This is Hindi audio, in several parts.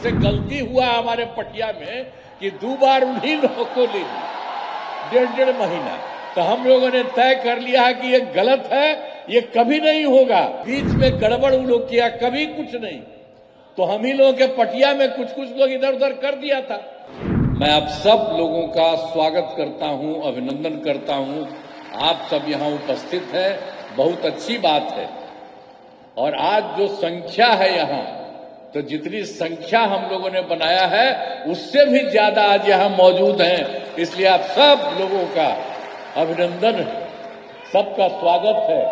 उससे गलती हुआ हमारे पटिया में कि 2 बार उन्हीं लोगों को ले ली 1.5 महीना। तो हम लोगों ने तय कर लिया कि ये गलत है, ये कभी नहीं होगा। बीच में गड़बड़ उन लोग किया, कभी कुछ नहीं। तो हम ही लोगों के पटिया में कुछ लोग इधर उधर कर दिया था। मैं आप सब लोगों का स्वागत करता हूं, अभिनंदन करता हूं। आप सब यहां उपस्थित हैं, बहुत अच्छी बात है। और आज जो संख्या है यहां, तो जितनी संख्या हम लोगों ने बनाया है उससे भी ज्यादा आज यहां मौजूद हैं। इसलिए आप सब लोगों का अभिनंदन, सबका स्वागत है।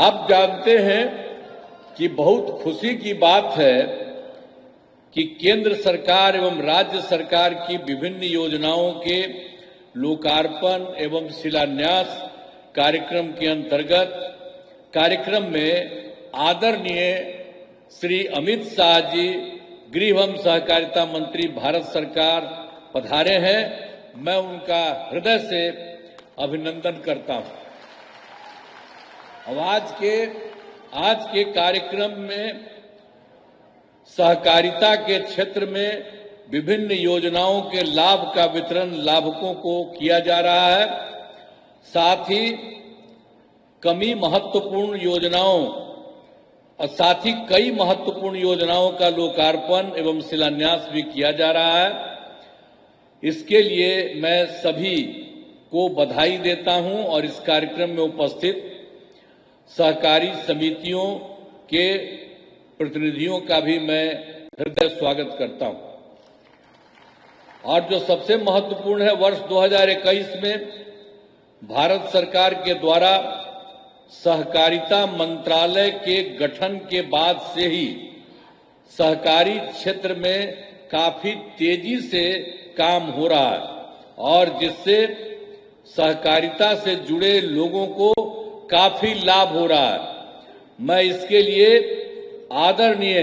आप जानते हैं कि बहुत खुशी की बात है कि केंद्र सरकार एवं राज्य सरकार की विभिन्न योजनाओं के लोकार्पण एवं शिलान्यास कार्यक्रम के अंतर्गत कार्यक्रम में आदरणीय श्री अमित शाह जी, गृह एवं सहकारिता मंत्री भारत सरकार पधारे हैं। मैं उनका हृदय से अभिनंदन करता हूं। अब आज के कार्यक्रम में सहकारिता के क्षेत्र में विभिन्न योजनाओं के लाभ का वितरण लाभुकों को किया जा रहा है। साथ ही कई महत्वपूर्ण योजनाओं का लोकार्पण एवं शिलान्यास भी किया जा रहा है। इसके लिए मैं सभी को बधाई देता हूं और इस कार्यक्रम में उपस्थित सहकारी समितियों के प्रतिनिधियों का भी मैं हृदय स्वागत करता हूं। और जो सबसे महत्वपूर्ण है, वर्ष 2021 में भारत सरकार के द्वारा सहकारिता मंत्रालय के गठन के बाद से ही सहकारी क्षेत्र में काफी तेजी से काम हो रहा है और जिससे सहकारिता से जुड़े लोगों को काफी लाभ हो रहा है। मैं इसके लिए आदरणीय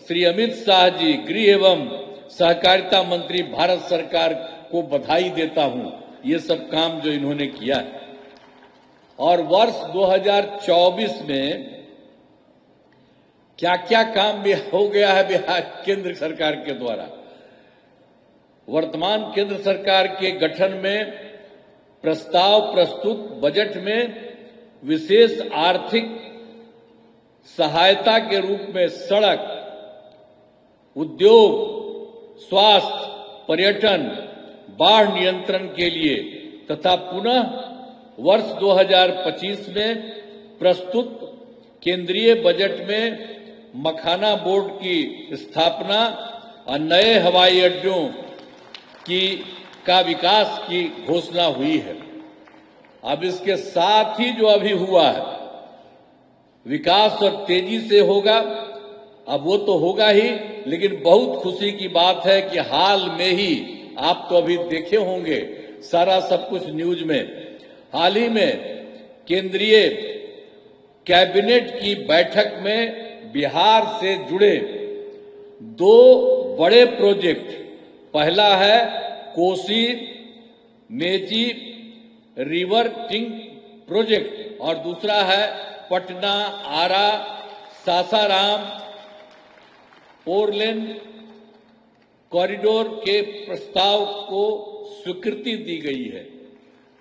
श्री अमित शाह जी, गृह एवं सहकारिता मंत्री भारत सरकार को बधाई देता हूं, ये सब काम जो इन्होंने किया है। और वर्ष 2024 में क्या क्या काम भी हो गया है बिहार केंद्र सरकार के द्वारा। वर्तमान केंद्र सरकार के गठन में प्रस्ताव प्रस्तुत बजट में विशेष आर्थिक सहायता के रूप में सड़क, उद्योग, स्वास्थ्य, पर्यटन, बाढ़ नियंत्रण के लिए तथा पुनः वर्ष 2025 में प्रस्तुत केंद्रीय बजट में मखाना बोर्ड की स्थापना और नए हवाई अड्डों का विकास की घोषणा हुई है। अब इसके साथ ही जो अभी हुआ है विकास और तेजी से होगा, अब वो तो होगा ही, लेकिन बहुत खुशी की बात है कि हाल में ही आप तो अभी देखे होंगे सारा सब कुछ न्यूज में, हाल ही में केंद्रीय कैबिनेट की बैठक में बिहार से जुड़े 2 बड़े प्रोजेक्ट, पहला है कोसी मेची रिवर टिंग प्रोजेक्ट और दूसरा है पटना आरा सासाराम 4 लेन कॉरिडोर के प्रस्ताव को स्वीकृति दी गई है।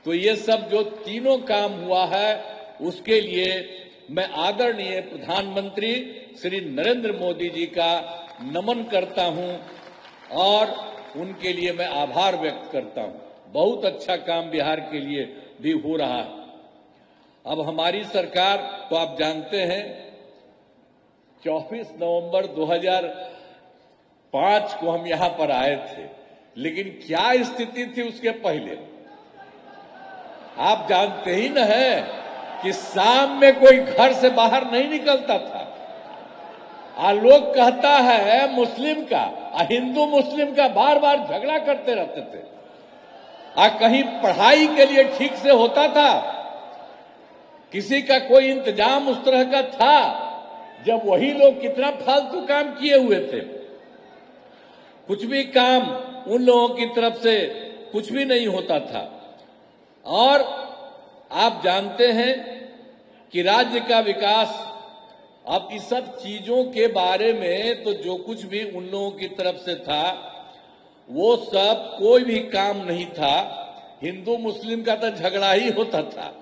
तो ये सब जो तीनों काम हुआ है उसके लिए मैं आदरणीय प्रधानमंत्री श्री नरेंद्र मोदी जी का नमन करता हूं और उनके लिए मैं आभार व्यक्त करता हूं। बहुत अच्छा काम बिहार के लिए भी हो रहा है। अब हमारी सरकार तो आप जानते हैं 24 नवंबर 2005 को हम यहां पर आए थे, लेकिन क्या स्थिति थी उसके पहले आप जानते ही न है कि शाम में कोई घर से बाहर नहीं निकलता था। लोग कहता है मुस्लिम का हिंदू मुस्लिम का बार बार झगड़ा करते रहते थे। कहीं पढ़ाई के लिए ठीक से होता था, किसी का कोई इंतजाम उस तरह का था, जब वही लोग कितना फालतू काम किए हुए थे। कुछ भी काम उन लोगों की तरफ से कुछ भी नहीं होता था। और आप जानते हैं कि राज्य का विकास, अब इस सब चीजों के बारे में तो जो कुछ भी उन लोगों की तरफ से था वो सब कोई भी काम नहीं था। हिंदू मुस्लिम का तो झगड़ा ही होता था,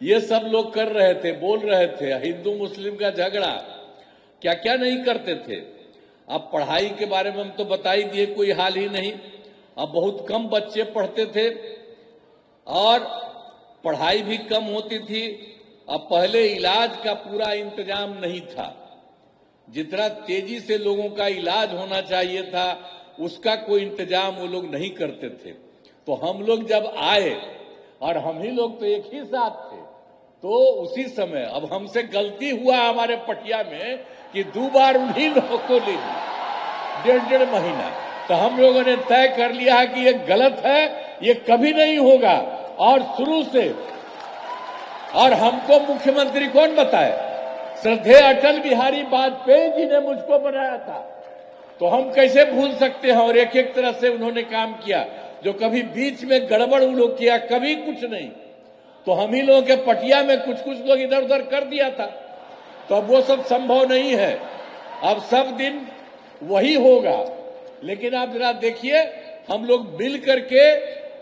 ये सब लोग कर रहे थे, बोल रहे थे हिंदू मुस्लिम का झगड़ा, क्या क्या नहीं करते थे। अब पढ़ाई के बारे में हम तो बता ही दिए, कोई हाल ही नहीं। अब बहुत कम बच्चे पढ़ते थे और पढ़ाई भी कम होती थी। अब पहले इलाज का पूरा इंतजाम नहीं था, जितना तेजी से लोगों का इलाज होना चाहिए था उसका कोई इंतजाम वो लोग नहीं करते थे। तो हम लोग जब आए, और हम ही लोग तो एक ही साथ थे, तो उसी समय अब हमसे गलती हुआ हमारे पटिया में कि 2 बार उन्हीं लोगों को ले लिया 1.5 महीना। तो हम लोगों ने तय कर लिया कि ये गलत है, ये कभी नहीं होगा। और शुरू से, और हमको मुख्यमंत्री कौन बताए? श्रद्धेय अटल बिहारी वाजपेयी जी ने मुझको बनाया था, तो हम कैसे भूल सकते हैं। और एक एक तरह से उन्होंने काम किया, जो कभी बीच में गड़बड़ उन लोग किया, कभी कुछ नहीं। तो हम ही लोगों के पटिया में कुछ कुछ लोग इधर उधर कर दिया था, तो अब वो सब संभव नहीं है। अब सब दिन वही होगा। लेकिन आप जरा देखिए, हम लोग मिल करके,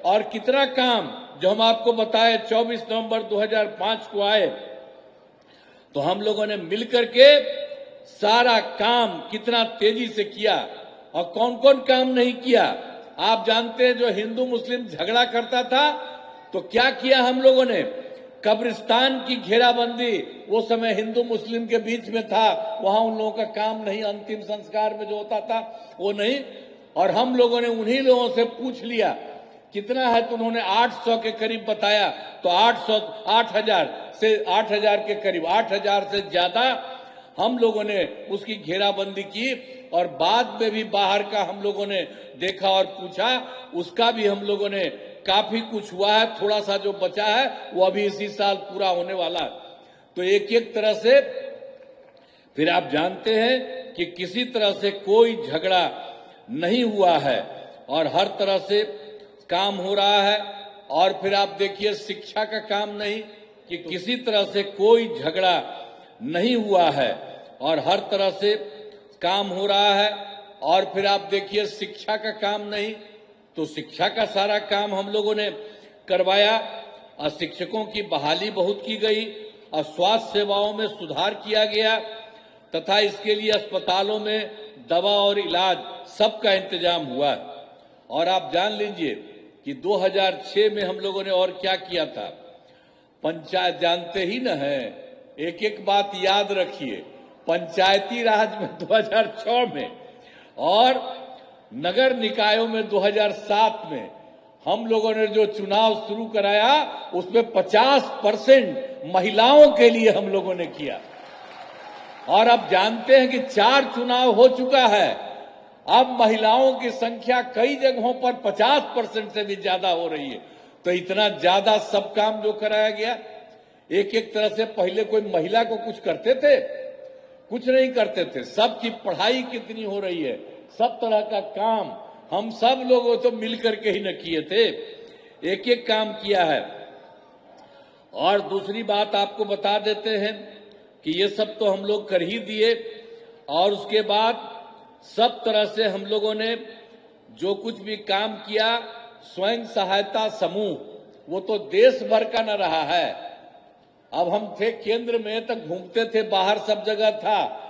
और कितना काम जो हम आपको बताए 24 नवंबर 2005 को आए, तो हम लोगों ने मिल करके सारा काम कितना तेजी से किया। और कौन कौन काम नहीं किया आप जानते हैं। जो हिंदू मुस्लिम झगड़ा करता था तो क्या किया हम लोगों ने? कब्रिस्तान की घेराबंदी, वो समय हिंदू मुस्लिम के बीच में था, वहां उन लोगों का काम नहीं, अंतिम संस्कार में जो होता था वो नहीं। और हम लोगों ने उन्हीं लोगों से पूछ लिया कितना है, तो उन्होंने 800 के करीब बताया। तो 8,000 से 8,000 के करीब, 8,000 से ज्यादा हम लोगों ने उसकी घेराबंदी की। और बाद में भी बाहर का हम लोगों ने देखा और पूछा, उसका भी हम लोगों ने काफी कुछ हुआ है। थोड़ा सा जो बचा है वो अभी इसी साल पूरा होने वाला है। तो एक एक तरह से फिर आप जानते हैं कि किसी तरह से कोई झगड़ा नहीं हुआ है और हर तरह से काम हो रहा है। और फिर आप देखिए शिक्षा का काम नहीं, कि किसी तरह से कोई झगड़ा नहीं हुआ है और हर तरह से काम हो रहा है। और फिर आप देखिए शिक्षा का काम नहीं, तो शिक्षा का सारा काम हम लोगों ने करवाया। और शिक्षकों की बहाली बहुत की गई और स्वास्थ्य सेवाओं में सुधार किया गया, तथा इसके लिए अस्पतालों में दवा और इलाज सबका इंतजाम हुआ। और आप जान लीजिए कि 2006 में हम लोगों ने और क्या किया था। पंचायत जानते ही न है, एक एक बात याद रखिए। पंचायती राज में 2006 में और नगर निकायों में 2007 में हम लोगों ने जो चुनाव शुरू कराया उसमें 50% महिलाओं के लिए हम लोगों ने किया। और अब जानते हैं कि 4 चुनाव हो चुका है, अब महिलाओं की संख्या कई जगहों पर 50% से भी ज्यादा हो रही है। तो इतना ज्यादा सब काम जो कराया गया, एक एक तरह से पहले कोई महिला को कुछ करते थे? कुछ नहीं करते थे। सबकी पढ़ाई कितनी हो रही है, सब तरह का काम हम सब लोगों तो मिलकर के ही न किए थे, एक एक काम किया है। और दूसरी बात आपको बता देते हैं कि ये सब तो हम लोग कर ही दिए। और उसके बाद सब तरह से हम लोगों ने जो कुछ भी काम किया, स्वयं सहायता समूह, वो तो देश भर का न रहा है। अब हम थे केंद्र में तक घूमते थे, बाहर सब जगह था।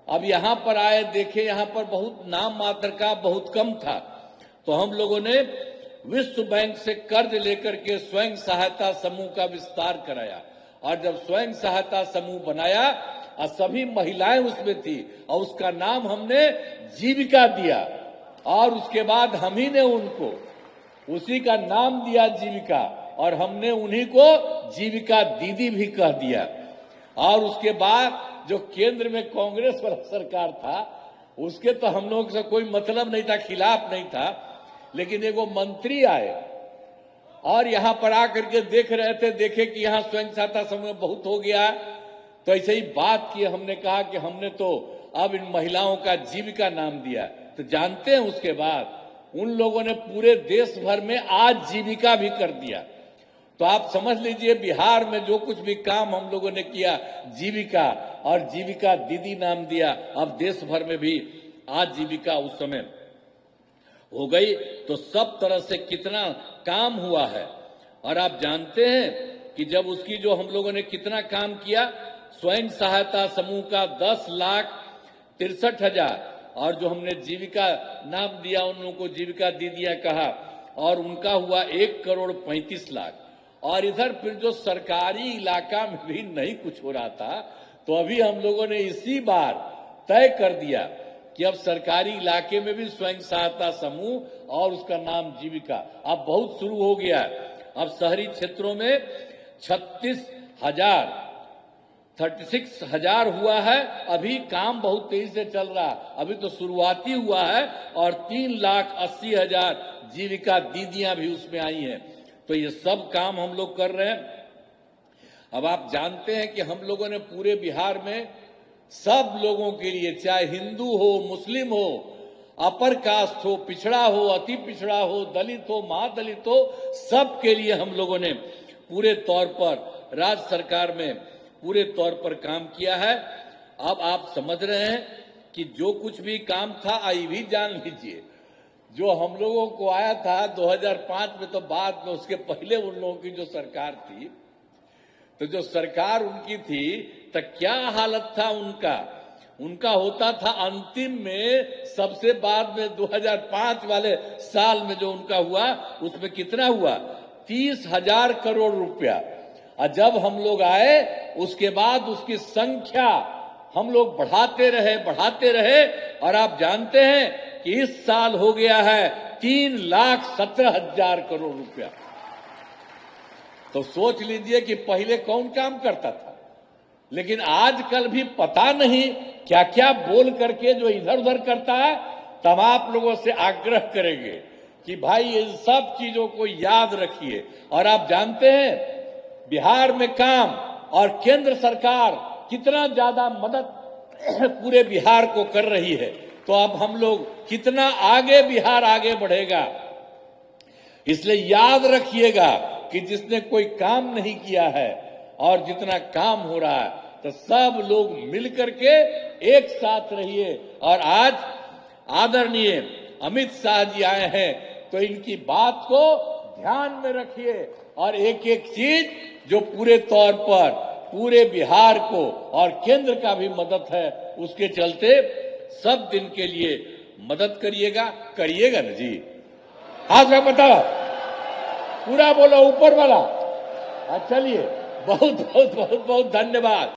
अब यहां पर आए, देखे यहां पर बहुत नाम मात्र का, बहुत कम था। तो हम लोगों ने विश्व बैंक से कर्ज लेकर के स्वयं सहायता समूह का विस्तार कराया। और जब स्वयं सहायता समूह बनाया और सभी महिलाएं उसमें थी, और उसका नाम हमने जीविका दिया। और उसके बाद हम ही ने उनको उसी का नाम दिया जीविका, और हमने उन्हीं को जीविका दीदी भी कह दिया। और उसके बाद जो केंद्र में कांग्रेस वाला सरकार था, उसके तो हम लोग से कोई मतलब नहीं था, खिलाफ नहीं था। लेकिन एगो मंत्री आए और यहां पर आकर के देख रहे थे, देखे कि यहां स्वयं सहायता समूह बहुत हो गया, तो ऐसे ही बात की। हमने कहा कि हमने तो अब इन महिलाओं का जीविका नाम दिया। तो जानते हैं उसके बाद उन लोगों ने पूरे देश भर में आज जीविका भी कर दिया। तो आप समझ लीजिए बिहार में जो कुछ भी काम हम लोगों ने किया, जीविका और जीविका दीदी नाम दिया, अब देश भर में भी आजीविका उस समय हो गई, तो सब तरह से कितना काम हुआ है। और आप जानते हैं कि जब उसकी जो हम लोगों ने कितना काम किया, स्वयं सहायता समूह का 10,63,000 और जो हमने जीविका नाम दिया उन लोगों को जीविका दीदियां कहा, और उनका हुआ 1,35,00,000। और इधर फिर जो सरकारी इलाका में भी नहीं कुछ हो रहा था, तो अभी हम लोगों ने इसी बार तय कर दिया कि अब सरकारी इलाके में भी स्वयं सहायता समूह और उसका नाम जीविका अब बहुत शुरू हो गया है। अब शहरी क्षेत्रों में 36,000 हुआ है। अभी काम बहुत तेजी से चल रहा है, अभी तो शुरुआती हुआ है, और 3,80,000 जीविका दीदियां भी उसमें आई हैं। तो ये सब काम हम लोग कर रहे हैं। अब आप जानते हैं कि हम लोगों ने पूरे बिहार में सब लोगों के लिए, चाहे हिंदू हो, मुस्लिम हो, अपर कास्ट हो, पिछड़ा हो, अति पिछड़ा हो, दलित हो, महादलित हो, सबके लिए हम लोगों ने पूरे तौर पर राज्य सरकार में पूरे तौर पर काम किया है। अब आप समझ रहे हैं कि जो कुछ भी काम था, आई भी जान लीजिए, जो हम लोगों को आया था 2005 में, तो बाद में उसके पहले उन लोगों की जो सरकार थी, तो जो सरकार उनकी थी, तो क्या हालत था उनका होता था अंतिम में, सबसे बाद में 2005 वाले साल में जो उनका हुआ, उसमें कितना हुआ, 30,000 करोड़ रुपया। और जब हम लोग आए उसके बाद उसकी संख्या हम लोग बढ़ाते रहे, और आप जानते हैं कि इस साल हो गया है 3,17,000 करोड़ रुपया। तो सोच लीजिए कि पहले कौन काम करता था। लेकिन आजकल भी पता नहीं क्या क्या बोल करके जो इधर उधर करता है। तब आप लोगों से आग्रह करेंगे कि भाई इन सब चीजों को याद रखिए। और आप जानते हैं बिहार में काम और केंद्र सरकार कितना ज्यादा मदद पूरे बिहार को कर रही है, तो अब हम लोग कितना आगे बिहार आगे बढ़ेगा। इसलिए याद रखिएगा कि जिसने कोई काम नहीं किया है और जितना काम हो रहा है, तो सब लोग मिलकर के एक साथ रहिए। और आज आदरणीय अमित शाह जी आए हैं, तो इनकी बात को ध्यान में रखिए, और एक एक चीज जो पूरे तौर पर पूरे बिहार को और केंद्र का भी मदद है, उसके चलते सब दिन के लिए मदद करिएगा ना जी। हाथ में बताओ, पूरा बोलो ऊपर वाला। चलिए, बहुत बहुत बहुत बहुत धन्यवाद।